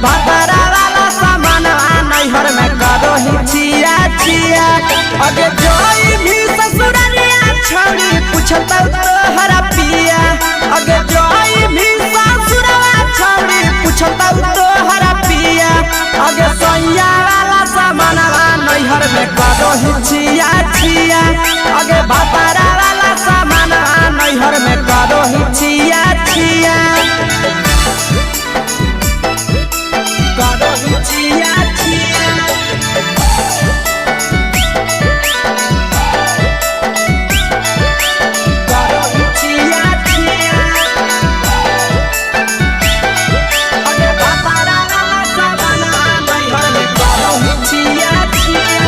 भतरा वाला सामान नैहर में करो ही छिया छिया। अगे जोई भी ससुरालिया छौड़ी पूछता तोहरा पिया। अगे जोई भी ससुरवा छौड़ी पूछता तोहरा पिया। अगे सैया वाला सामान नैहर में करो ही छिया छिया। अगे भतरा वाला सामान नैहर में करो ही छिया छिया। करो ही छिया छिया। करो ही छिया छिया। अगे भतरा वाला सामान नैहर में करो ही छिया छिया।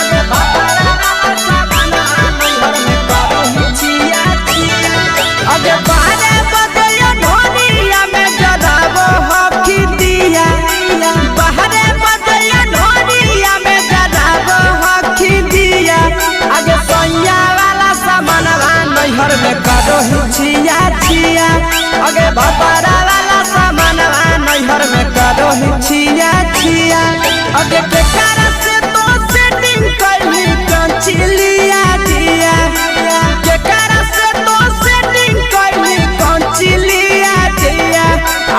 अगे भतरा वाला सामान नैहर में करो ही छिया छिया। अगे बारे बदलिया ढोलिया में जलावो हकी दिया। बाहरे बदलिया ढोलिया में जलावो हकी दिया। अगे सैया वाला सामान नैहर में करो ही छिया छिया। अगे भतरा वाला सामान नैहर में करो ही छिया छिया। अगे केकरा से तो सेटिंग करली कंचिलिया दिया। केकरा से तो सेटिंग करली कंचिलिया दिया।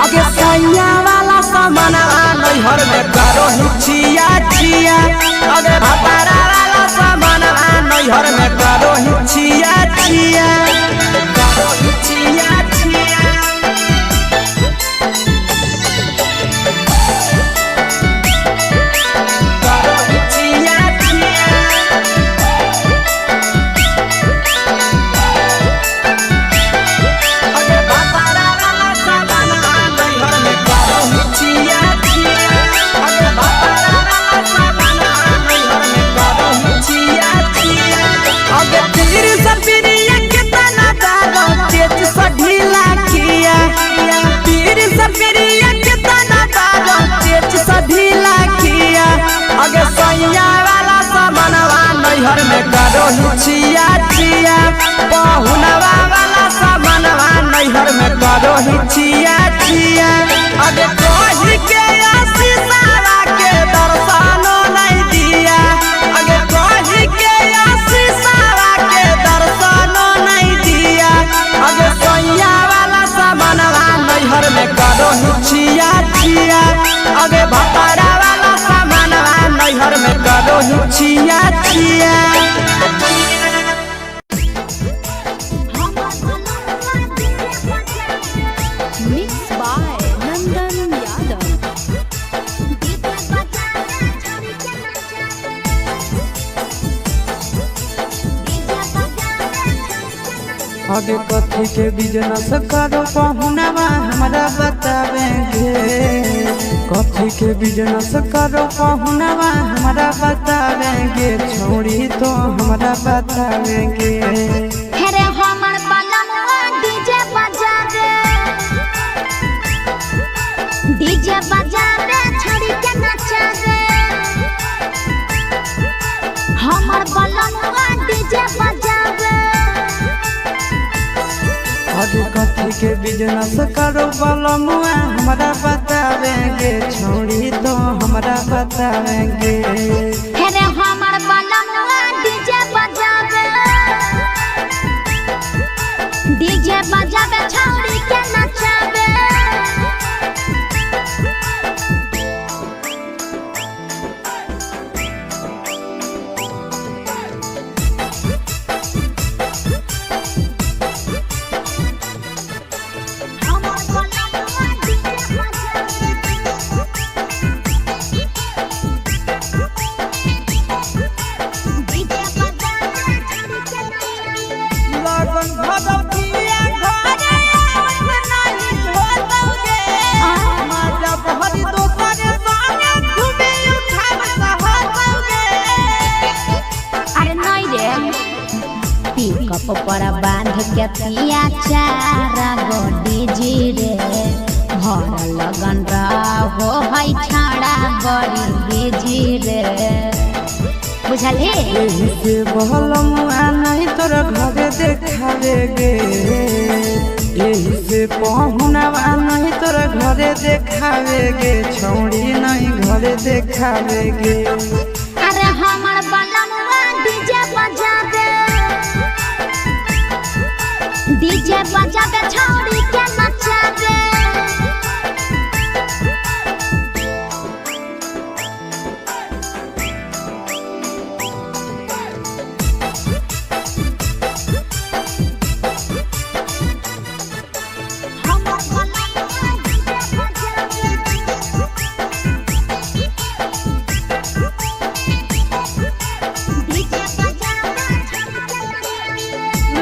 अगे सैया वाला सामान नैहर में करो ही छिया छिया। अगे भतरा वाला सामान नैहर में करो ही छिया छिया। करो ही छिया छिया। करो ही छिया छिया। अगे भतरा वाला सामान नैहर में करो ही छिया छिया। अगे भतरा वाला सामान नैहर में करो ही छिया छिया। अगे तीर से पिरिया कितना दारो तेज से ढीला किया। तीर से पिरिया कितना दारो तेज से ढीला किया। अगे सैया वाला सामान नैहर में करो ही छिया छिया। पहुनवा वाला सामान नैहर में करो ही छिया छिया। अगे कोही के आशीषवा के दर्शनो नहीं दिया। अगे कोही के आशीषवा के दर्शनो नहीं दिया। अगे सैया वाला सामान नैहर में करो ही छिया छिया। अगे भतरा वाला सामान नैहर में करो ही छिया छिया। Mixed by Nandan Yadav. आगे कथी के बिजनेस करो पहुनवा हमरा बतावेंगे। कथी के बिजनेस करो पहुनवा हमरा बतावेंगे। छोड़ी तो हमरा बतावेंगे। हेरे हमर बलमुआ डीजे बजावे। डीजे बजावे छड़ी के नचावे। हमर बलमुआ डीजे बजावे। आगे कथी के बिजनेस करो बलमुआ हमरा बतावेंगे। छोड़ी तो हमरा बतावेंगे। हेरे हमर बलमुआ डीजे बजावे। डीजे बजावे छड़ी के नचावे। पर बांध के पिया चारा गोडी जी रे भर लगन रहो है छाड़ा बड़ी बीजी रे बुझले से बहलम नहीं तोर घरे देखावे गे यही से पहुनवा नहीं तोरा घरे देखावे गे छौड़ी नहीं घरे देखावे गे। अरे हमर बलमुआ डीजे बजावे छौड़ी के नचावे।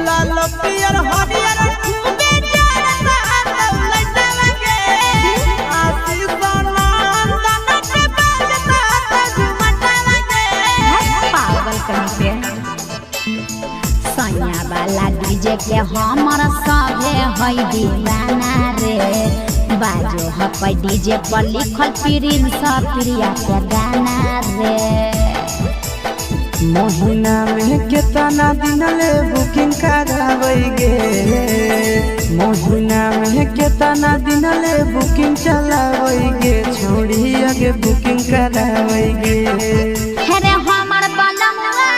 लाल पियर हरियर खूबे जरता लड्डा लगे आशीष नंदन के बजता झुमटा लगे। पागल कहीं पे सैया वाला डीजे के हमर सभे है दीवाना रे। बाजो हपै डीजे पर लिखल प्रिंस प्रिया के गाना रे। महीना में केतना दिन ले बुकिंग करावे गे। महीना में केतना दिन ले बुकिंग चलावे गे छौड़ी आगे बुकिंग करावे गे। अरे हमर बलमुआ